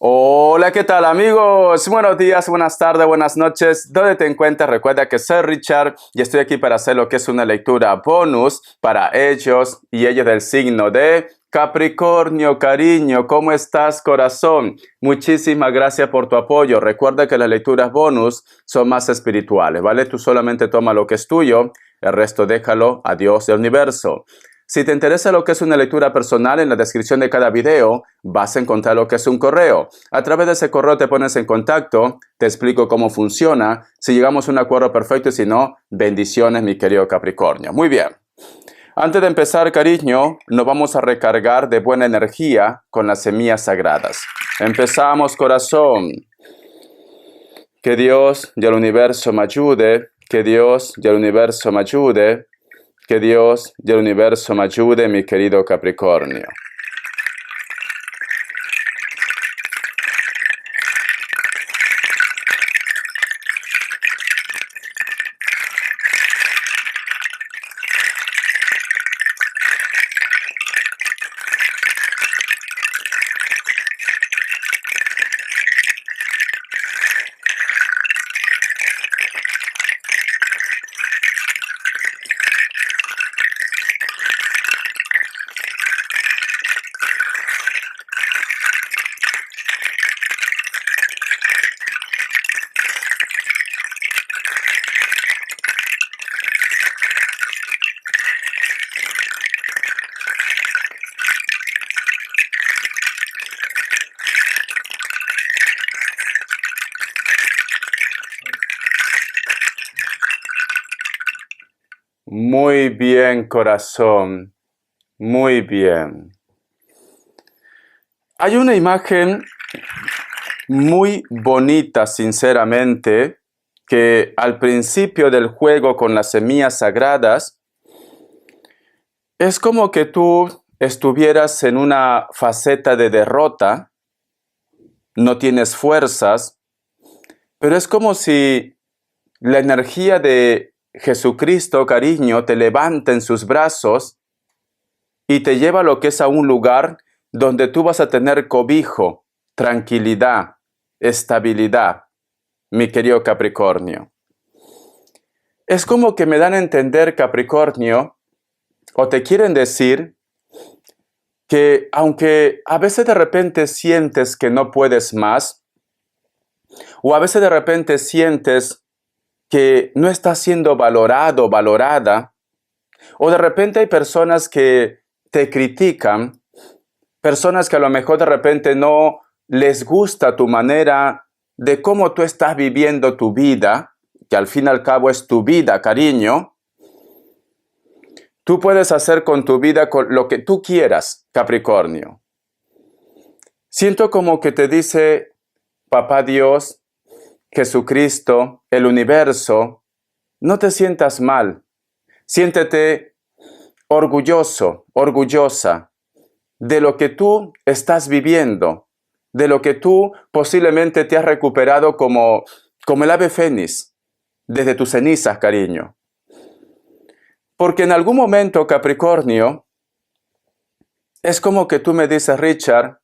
Hola, ¿qué tal amigos? Buenos días, buenas tardes, buenas noches. ¿Dónde te encuentras? Recuerda que soy Richard y estoy aquí para hacer lo que es una lectura bonus para ellos y ellos del signo de Capricornio. Cariño, ¿cómo estás, corazón? Muchísimas gracias por tu apoyo. Recuerda que las lecturas bonus son más espirituales, ¿vale? Tú solamente toma lo que es tuyo, el resto déjalo a Dios y al universo. Si te interesa lo que es una lectura personal, en la descripción de cada video vas a encontrar lo que es un correo. A través de ese correo te pones en contacto, te explico cómo funciona, si llegamos a un acuerdo perfecto y si no, bendiciones mi querido Capricornio. Muy bien. Antes de empezar, cariño, nos vamos a recargar de buena energía con las semillas sagradas. Empezamos, corazón. Que Dios y el universo me ayude, que Dios y el universo me ayude. Que Dios y el universo me ayude, mi querido Capricornio. Muy bien, corazón. Muy bien. Hay una imagen muy bonita, sinceramente, que al principio del juego con las semillas sagradas, es como que tú estuvieras en una faceta de derrota, no tienes fuerzas, pero es como si la energía de Jesucristo, cariño, te levanta en sus brazos y te lleva a lo que es a un lugar donde tú vas a tener cobijo, tranquilidad, estabilidad, mi querido Capricornio. Es como que me dan a entender, Capricornio, o te quieren decir que aunque a veces de repente sientes que no puedes más, o a veces de repente sientes que no estás siendo valorado, valorada, o de repente hay personas que te critican, personas que a lo mejor de repente no les gusta tu manera de cómo tú estás viviendo tu vida, que al fin y al cabo es tu vida, cariño. Tú puedes hacer con tu vida lo que tú quieras, Capricornio. Siento como que te dice Papá Dios, Jesucristo, el universo, no te sientas mal. Siéntete orgulloso, orgullosa de lo que tú estás viviendo, de lo que tú posiblemente te has recuperado como el ave fénix, desde tus cenizas, cariño. Porque en algún momento, Capricornio, es como que tú me dices, Richard,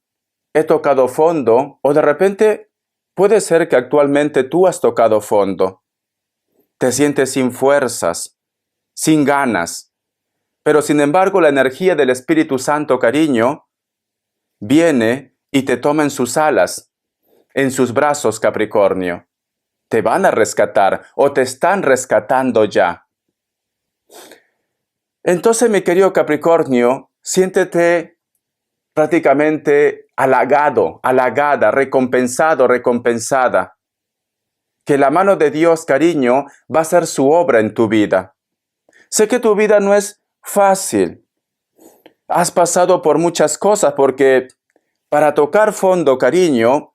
he tocado fondo, o de repente puede ser que actualmente tú has tocado fondo. Te sientes sin fuerzas, sin ganas, pero sin embargo la energía del Espíritu Santo, cariño, viene y te toma en sus alas, en sus brazos, Capricornio. Te van a rescatar o te están rescatando ya. Entonces, mi querido Capricornio, siéntete prácticamente halagado, halagada, recompensado, recompensada. Que la mano de Dios, cariño, va a hacer su obra en tu vida. Sé que tu vida no es fácil. Has pasado por muchas cosas porque para tocar fondo, cariño,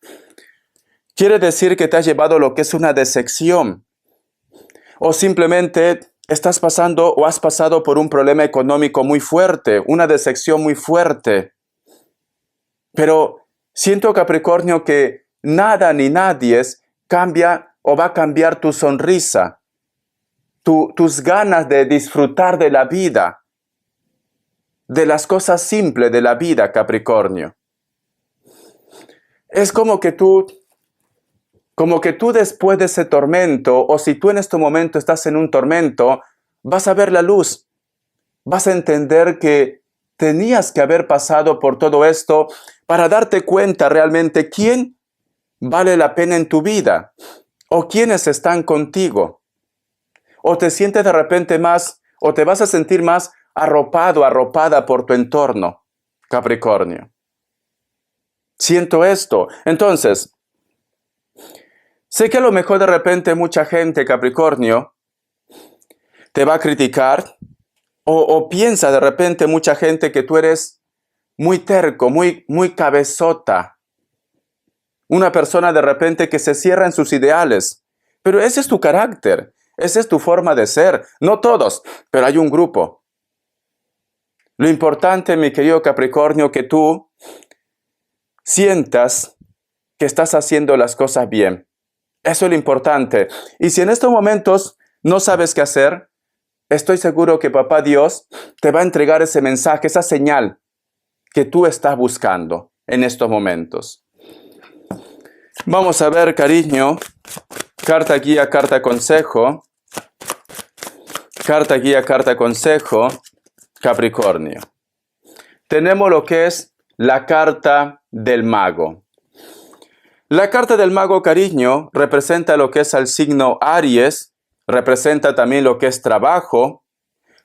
quiere decir que te has llevado lo que es una decepción. O simplemente estás pasando o has pasado por un problema económico muy fuerte, una decepción muy fuerte. Pero siento, Capricornio, que nada ni nadie cambia o va a cambiar tu sonrisa, tus ganas de disfrutar de la vida, de las cosas simples de la vida, Capricornio. Es como que tú después de ese tormento, o si tú en este momento estás en un tormento, vas a ver la luz. Vas a entender que tenías que haber pasado por todo esto para darte cuenta realmente quién vale la pena en tu vida o quiénes están contigo. O te sientes de repente más, o te vas a sentir más arropado, arropada por tu entorno, Capricornio. Siento esto. Entonces, sé que a lo mejor de repente mucha gente, Capricornio, te va a criticar o piensa de repente mucha gente que tú eres muy terco, muy cabezota. Una persona de repente que se cierra en sus ideales. Pero ese es tu carácter, esa es tu forma de ser. No todos, pero hay un grupo. Lo importante, mi querido Capricornio, que tú sientas que estás haciendo las cosas bien. Eso es lo importante. Y si en estos momentos no sabes qué hacer, estoy seguro que Papá Dios te va a entregar ese mensaje, esa señal que tú estás buscando en estos momentos. Vamos a ver, cariño, carta guía, carta consejo. Carta guía, carta consejo, Capricornio. Tenemos lo que es la carta del mago. La carta del mago, cariño, representa lo que es al signo Aries, representa también lo que es trabajo.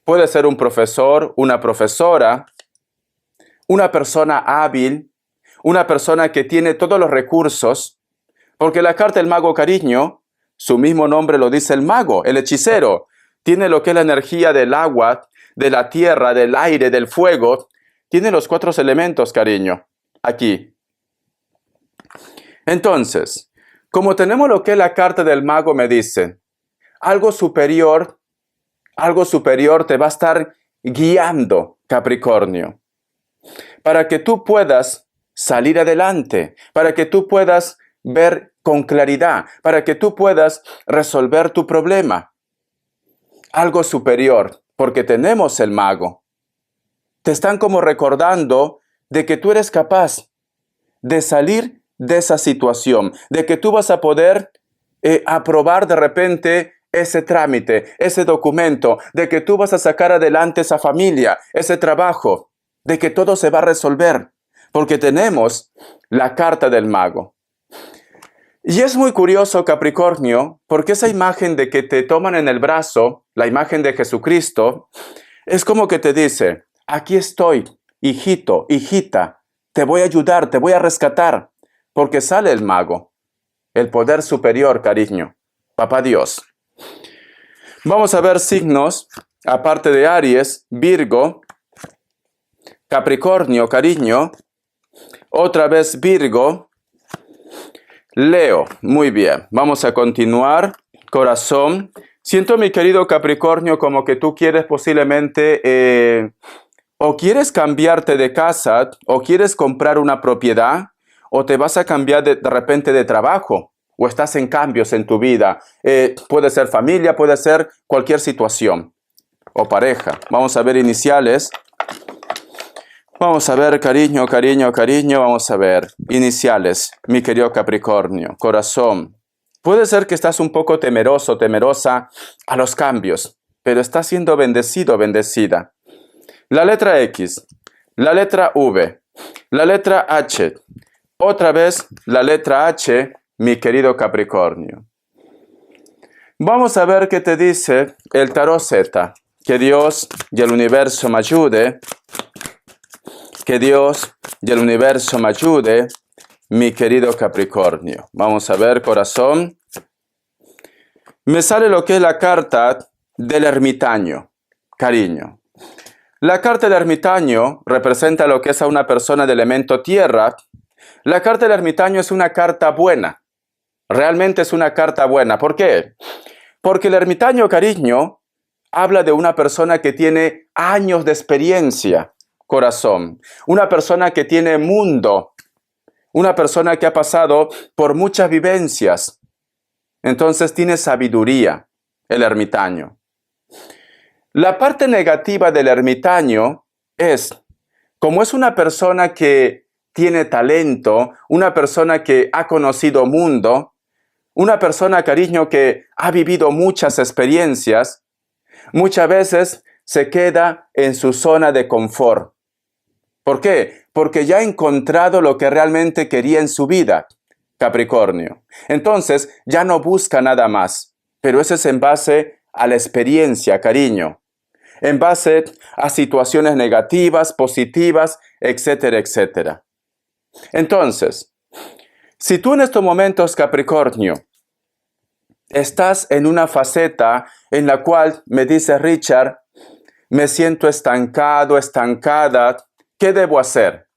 Puede ser un profesor, una profesora, una persona hábil, una persona que tiene todos los recursos, porque la carta del mago, cariño, su mismo nombre lo dice el mago, el hechicero, tiene lo que es la energía del agua, de la tierra, del aire, del fuego, tiene los 4 elementos, cariño, aquí. Entonces, como tenemos lo que es la carta del mago, me dice, algo superior te va a estar guiando, Capricornio, para que tú puedas salir adelante, para que tú puedas ver con claridad, para que tú puedas resolver tu problema. Algo superior, porque tenemos el mago. Te están como recordando de que tú eres capaz de salir de esa situación, de que tú vas a poder aprobar de repente ese trámite, ese documento, de que tú vas a sacar adelante esa familia, ese trabajo, de que todo se va a resolver, porque tenemos la carta del mago. Y es muy curioso, Capricornio, porque esa imagen de que te toman en el brazo, la imagen de Jesucristo, es como que te dice, aquí estoy, hijito, hijita, te voy a ayudar, te voy a rescatar, porque sale el mago, el poder superior, cariño, Papá Dios. Vamos a ver signos, aparte de Aries, Virgo, Capricornio, cariño, otra vez Virgo, Leo. Muy bien, vamos a continuar. Corazón, siento, mi querido Capricornio, como que tú quieres posiblemente o quieres cambiarte de casa, o quieres comprar una propiedad, o te vas a cambiar de repente de trabajo, o estás en cambios en tu vida. Puede ser familia, puede ser cualquier situación, o pareja. Vamos a ver iniciales. Vamos a ver, cariño, cariño, cariño, vamos a ver. Iniciales, mi querido Capricornio, corazón. Puede ser que estás un poco temeroso, temerosa a los cambios, pero estás siendo bendecido, bendecida. La letra X, la letra V, la letra H. Otra vez la letra H, mi querido Capricornio. Vamos a ver qué te dice el tarot Z. Que Dios y el universo me ayude. Que Dios y el universo me ayude, mi querido Capricornio. Vamos a ver, corazón. Me sale lo que es la carta del ermitaño, cariño. La carta del ermitaño representa lo que es a una persona de elemento tierra. La carta del ermitaño es una carta buena. Realmente es una carta buena. ¿Por qué? Porque el ermitaño, cariño, habla de una persona que tiene años de experiencia. Corazón, una persona que tiene mundo, una persona que ha pasado por muchas vivencias, entonces tiene sabiduría, el ermitaño. La parte negativa del ermitaño es, como es una persona que tiene talento, una persona que ha conocido mundo, una persona, cariño, que ha vivido muchas experiencias, muchas veces se queda en su zona de confort. ¿Por qué? Porque ya ha encontrado lo que realmente quería en su vida, Capricornio. Entonces, ya no busca nada más. Pero eso es en base a la experiencia, cariño. En base a situaciones negativas, positivas, etcétera, etcétera. Entonces, si tú en estos momentos, Capricornio, estás en una faceta en la cual me dice Richard, me siento estancado, estancada, ¿qué debo hacer?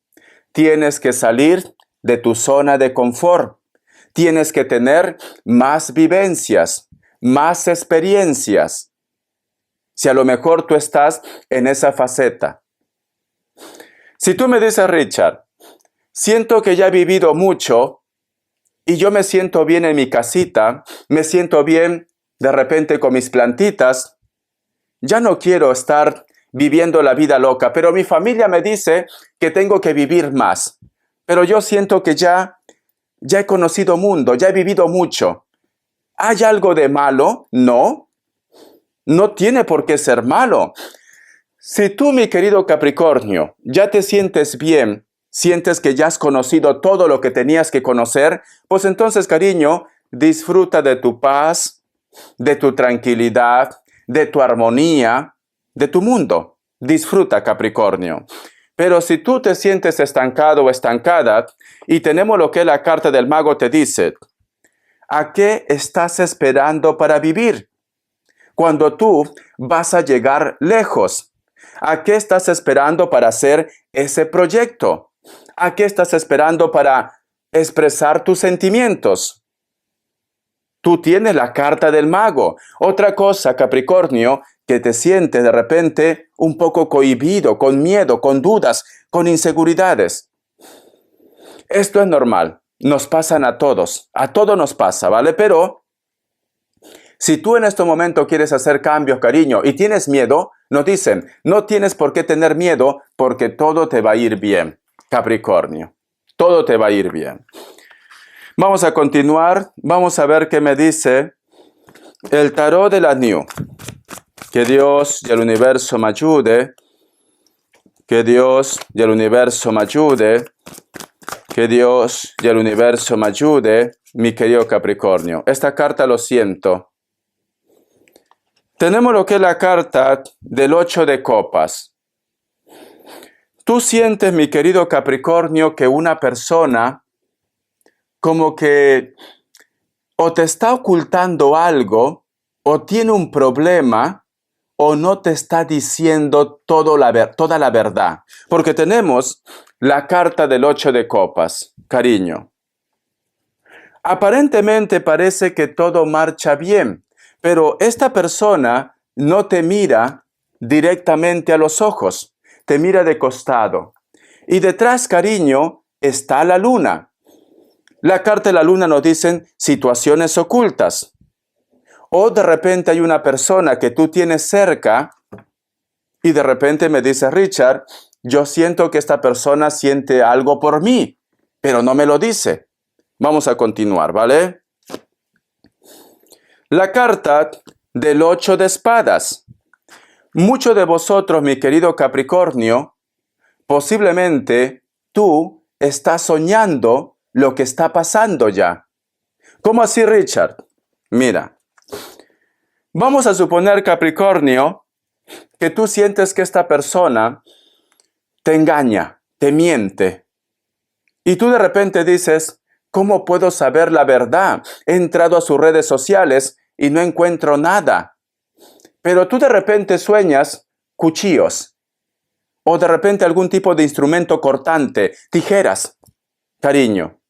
Tienes que salir de tu zona de confort. Tienes que tener más vivencias, más experiencias. Si a lo mejor tú estás en esa faceta. Si tú me dices, Richard, siento que ya he vivido mucho y yo me siento bien en mi casita, me siento bien de repente con mis plantitas, ya no quiero estar viviendo la vida loca, pero mi familia me dice que tengo que vivir más. Pero yo siento que ya he conocido mundo, ya he vivido mucho. ¿Hay algo de malo? No. No tiene por qué ser malo. Si tú, mi querido Capricornio, ya te sientes bien, sientes que ya has conocido todo lo que tenías que conocer, pues entonces, cariño, disfruta de tu paz, de tu tranquilidad, de tu armonía, de tu mundo. Disfruta, Capricornio. Pero si tú te sientes estancado o estancada, y tenemos lo que la carta del mago te dice, ¿a qué estás esperando para vivir? Cuando tú vas a llegar lejos, ¿a qué estás esperando para hacer ese proyecto? ¿A qué estás esperando para expresar tus sentimientos? Tú tienes la carta del mago. Otra cosa, Capricornio, que te sientes de repente un poco cohibido, con miedo, con dudas, con inseguridades. Esto es normal. Nos pasan a todos nos pasa, ¿vale? Pero si tú en este momento quieres hacer cambios, cariño, y tienes miedo, nos dicen, no tienes por qué tener miedo porque todo te va a ir bien, Capricornio. Todo te va a ir bien. Vamos a continuar. Vamos a ver qué me dice el tarot de la New. Que Dios y el universo me ayude. Que Dios y el universo me ayude. Que Dios y el universo me ayude, mi querido Capricornio. Esta carta lo siento. Tenemos lo que es la carta del 8 de copas. Tú sientes, mi querido Capricornio, que una persona como que o te está ocultando algo, o tiene un problema, o no te está diciendo toda la verdad. Porque tenemos la carta del 8 de copas, cariño. Aparentemente parece que todo marcha bien, pero esta persona no te mira directamente a los ojos, te mira de costado. Y detrás, cariño, está la luna. La carta de la luna nos dicen situaciones ocultas. O de repente hay una persona que tú tienes cerca y de repente me dice, Richard, yo siento que esta persona siente algo por mí, pero no me lo dice. Vamos a continuar, ¿vale? La carta del 8 de espadas. Muchos de vosotros, mi querido Capricornio, posiblemente tú estás soñando lo que está pasando ya. ¿Cómo así, Richard? Mira, vamos a suponer, Capricornio, que tú sientes que esta persona te engaña, te miente. Y tú de repente dices, ¿cómo puedo saber la verdad? He entrado a sus redes sociales y no encuentro nada. Pero tú de repente sueñas cuchillos. O de repente algún tipo de instrumento cortante, tijeras, cariño.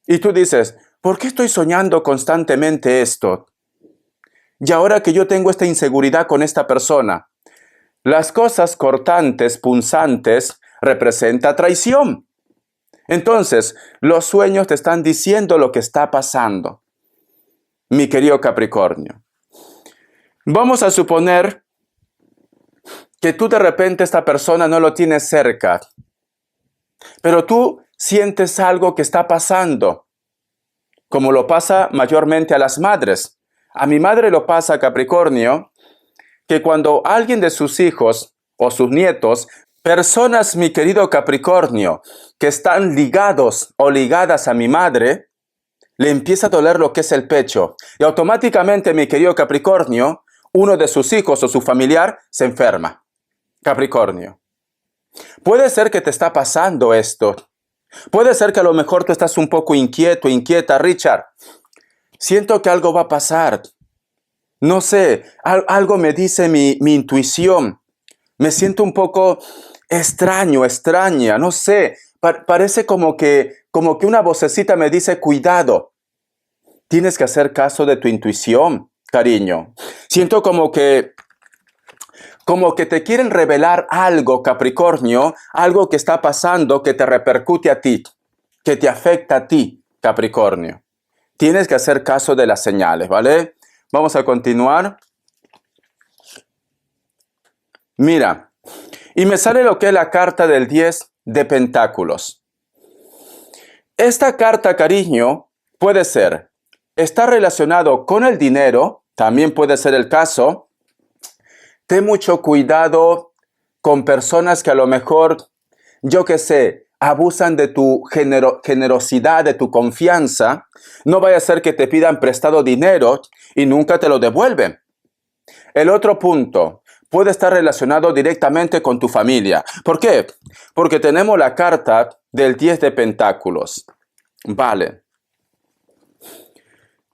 Y tú dices, ¿por qué estoy soñando constantemente esto? Y ahora que yo tengo esta inseguridad con esta persona, las cosas cortantes, punzantes, representan traición. Entonces, los sueños te están diciendo lo que está pasando. Mi querido Capricornio. Vamos a suponer que tú de repente esta persona no lo tienes cerca. pero tú sientes algo que está pasando, como lo pasa mayormente a las madres. A mi madre lo pasa, Capricornio, que cuando alguien de sus hijos o sus nietos, personas, mi querido Capricornio, que están ligados o ligadas a mi madre, le empieza a doler lo que es el pecho. Y automáticamente, mi querido Capricornio, uno de sus hijos o su familiar se enferma. Capricornio. Puede ser que te está pasando esto. Puede ser que a lo mejor tú estás un poco inquieto, inquieta. Richard, siento que algo va a pasar. No sé, algo me dice mi intuición. Me siento un poco extraña, no sé. Parece como que una vocecita me dice, cuidado. Tienes que hacer caso de tu intuición, cariño. Siento como que te quieren revelar algo, Capricornio, algo que está pasando que te repercute a ti, que te afecta a ti, Capricornio. Tienes que hacer caso de las señales, ¿vale? Vamos a continuar. Mira, y me sale lo que es la carta del 10 de Pentáculos. Esta carta, cariño, puede ser, está relacionado con el dinero, también puede ser el caso. Ten mucho cuidado con personas que a lo mejor, yo qué sé, abusan de tu generosidad, de tu confianza. No vaya a ser que te pidan prestado dinero y nunca te lo devuelven. El otro punto puede estar relacionado directamente con tu familia. ¿Por qué? Porque tenemos la carta del 10 de Pentáculos. Vale.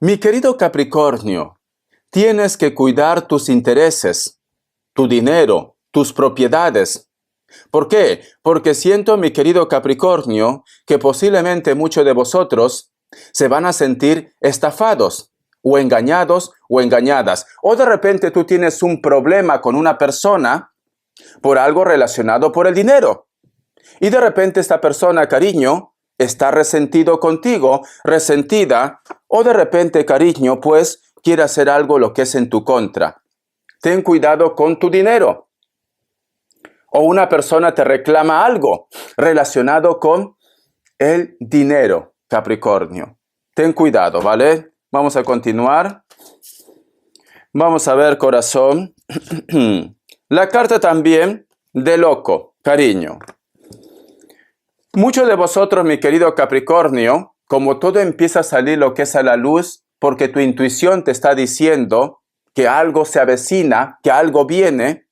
Mi querido Capricornio, tienes que cuidar tus intereses, tu dinero, tus propiedades. ¿Por qué? Porque siento, mi querido Capricornio, que posiblemente muchos de vosotros se van a sentir estafados, o engañados o engañadas. O de repente tú tienes un problema con una persona por algo relacionado por el dinero. Y de repente esta persona, cariño, está resentido contigo, resentida, o de repente, cariño, pues quiere hacer algo lo que es en tu contra. Ten cuidado con tu dinero. O una persona te reclama algo relacionado con el dinero, Capricornio. Ten cuidado, ¿vale? Vamos a continuar. Vamos a ver, corazón. La carta también de loco, cariño. Muchos de vosotros, mi querido Capricornio, como todo empieza a salir lo que es a la luz, porque tu intuición te está diciendo que algo se avecina, que algo viene,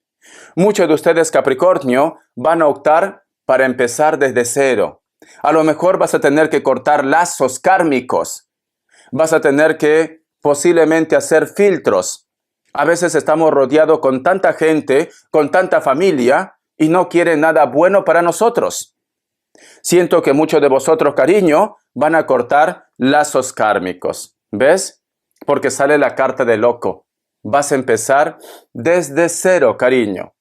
muchos de ustedes, Capricornio, van a optar para empezar desde cero. A lo mejor vas a tener que cortar lazos kármicos. Vas a tener que posiblemente hacer filtros. A veces estamos rodeados con tanta gente, con tanta familia, y no quieren nada bueno para nosotros. Siento que muchos de vosotros, cariño, van a cortar lazos kármicos. ¿Ves? Porque sale la carta de loco. Vas a empezar desde cero, cariño.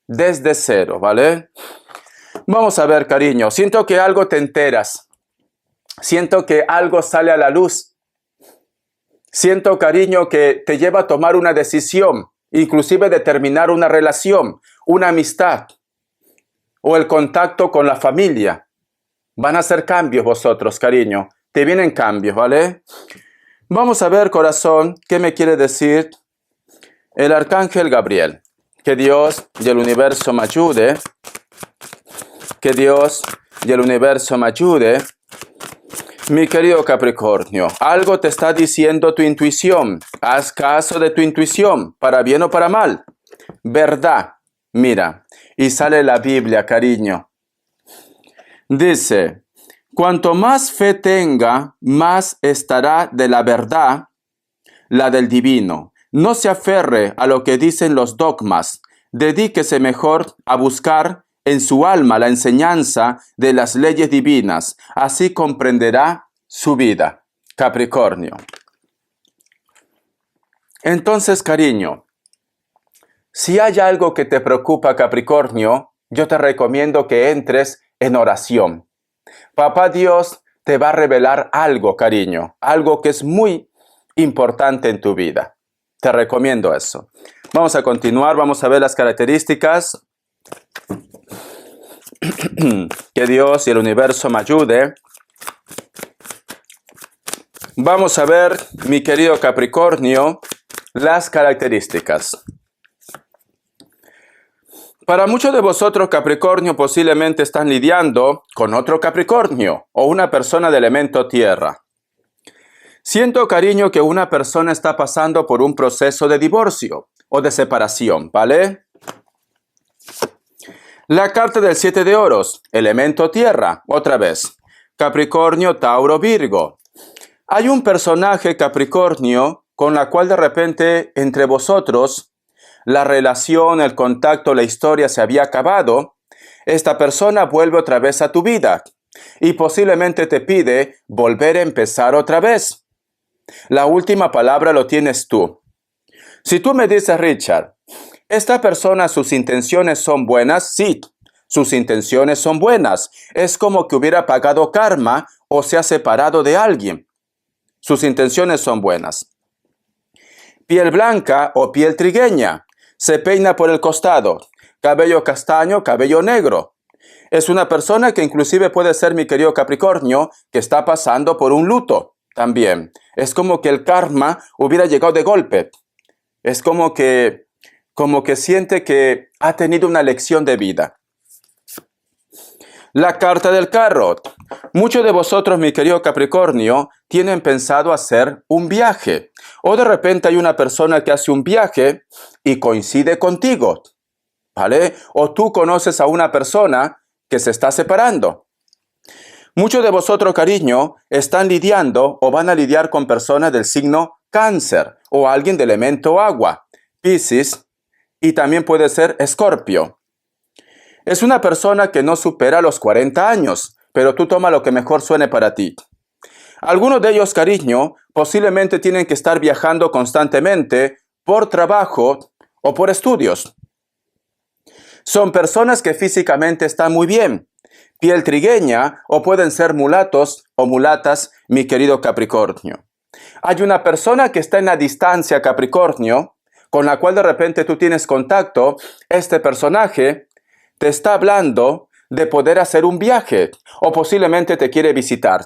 Desde cero, ¿vale? Vamos a ver, cariño. Siento que algo te enteras. Siento que algo sale a la luz. Siento, cariño, que te lleva a tomar una decisión, inclusive de terminar una relación, una amistad o el contacto con la familia. Van a hacer cambios vosotros, cariño. Te vienen cambios, ¿vale? Vamos a ver, corazón, qué me quiere decir el Arcángel Gabriel. Que Dios y el universo me ayude. Que Dios y el universo me ayude. Mi querido Capricornio, algo te está diciendo tu intuición. Haz caso de tu intuición, para bien o para mal. Verdad. Mira, y sale la Biblia, cariño. Dice, cuanto más fe tenga, más estará de la verdad, la del divino. No se aferre a lo que dicen los dogmas. Dedíquese mejor a buscar en su alma la enseñanza de las leyes divinas. Así comprenderá su vida. Capricornio. Entonces, cariño, si hay algo que te preocupa, Capricornio, yo te recomiendo que entres en oración. Papá Dios te va a revelar algo, cariño, algo que es muy importante en tu vida. Te recomiendo eso. Vamos a continuar, vamos a ver las características. Que Dios y el universo me ayude. Vamos a ver, mi querido Capricornio, las características. Para muchos de vosotros, Capricornio, posiblemente están lidiando con otro Capricornio o una persona de elemento tierra. Siento, cariño, que una persona está pasando por un proceso de divorcio o de separación, ¿vale? La carta del 7 de oros, elemento tierra, otra vez. Capricornio, Tauro, Virgo. Hay un personaje, Capricornio, con la cual de repente entre vosotros la relación, el contacto, la historia se había acabado. Esta persona vuelve otra vez a tu vida y posiblemente te pide volver a empezar otra vez. La última palabra lo tienes tú. Si tú me dices, Richard, esta persona, sus intenciones son buenas, sí, sus intenciones son buenas. Es como que hubiera pagado karma o se ha separado de alguien. Sus intenciones son buenas. Piel blanca o piel trigueña. Se peina por el costado. Cabello castaño, cabello negro. Es una persona que inclusive puede ser, mi querido Capricornio, que está pasando por un luto también. Es como que el karma hubiera llegado de golpe. Es como que siente que ha tenido una lección de vida. La carta del carro. Muchos de vosotros, mi querido Capricornio, tienen pensado hacer un viaje. O de repente hay una persona que hace un viaje y coincide contigo, ¿vale? O tú conoces a una persona que se está separando. Muchos de vosotros, cariño, están lidiando o van a lidiar con personas del signo Cáncer o alguien del elemento agua, Piscis, y también puede ser Escorpio. Es una persona que no supera los 40 años, pero tú toma lo que mejor suene para ti. Algunos de ellos, cariño, posiblemente tienen que estar viajando constantemente por trabajo o por estudios. Son personas que físicamente están muy bien, piel trigueña o pueden ser mulatos o mulatas, mi querido Capricornio. Hay una persona que está en la distancia, Capricornio, con la cual de repente tú tienes contacto. Este personaje te está hablando de poder hacer un viaje o posiblemente te quiere visitar.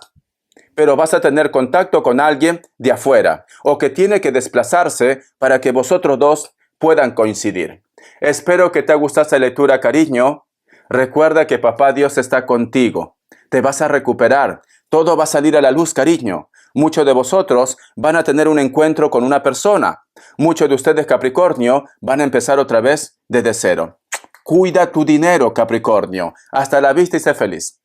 Pero vas a tener contacto con alguien de afuera o que tiene que desplazarse para que vosotros dos puedan coincidir. Espero que te guste esta lectura, cariño. Recuerda que Papá Dios está contigo. Te vas a recuperar. Todo va a salir a la luz, cariño. Muchos de vosotros van a tener un encuentro con una persona. Muchos de ustedes, Capricornio, van a empezar otra vez desde cero. Cuida tu dinero, Capricornio. Hasta la vista y sé feliz.